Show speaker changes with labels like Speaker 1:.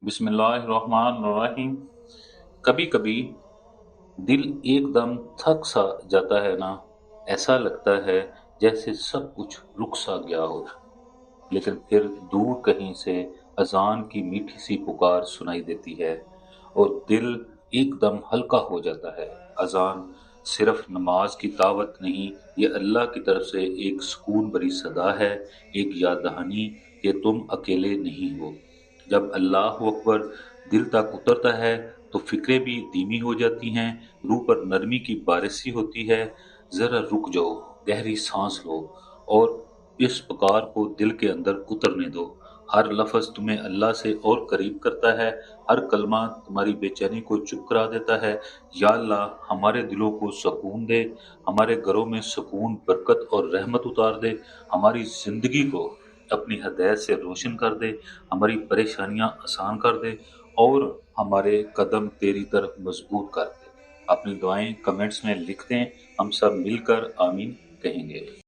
Speaker 1: बिस्मिल्लाहिर्रहमानिर्रहीम। कभी कभी दिल एकदम थक सा जाता है ना। ऐसा लगता है जैसे सब कुछ रुक सा गया हो। लेकिन फिर दूर कहीं से अजान की मीठी सी पुकार सुनाई देती है और दिल एकदम हल्का हो जाता है। अजान सिर्फ नमाज की दावत नहीं, ये अल्लाह की तरफ से एक सुकून भरी सदा है, एक याद दहानी कि तुम अकेले नहीं हो। जब अल्लाह अकबर दिल तक उतरता है तो फिक्रें भी धीमी हो जाती हैं, रूह पर नरमी की बारिशी होती है। जरा रुक जाओ, गहरी सांस लो और इस पुकार को दिल के अंदर उतरने दो। हर लफ्ज तुम्हें अल्लाह से और करीब करता है, हर कलमा तुम्हारी बेचैनी को चुप करा देता है। या अल्लाह, हमारे दिलों को सुकून दे, हमारे घरों में सुकून, बरकत और रहमत उतार दे, हमारी जिंदगी को अपनी हदायत से रोशन कर दे, हमारी परेशानियां आसान कर दे और हमारे कदम तेरी तरफ मजबूत कर दे। अपनी दुआएं कमेंट्स में लिख दें, हम सब मिलकर आमीन कहेंगे।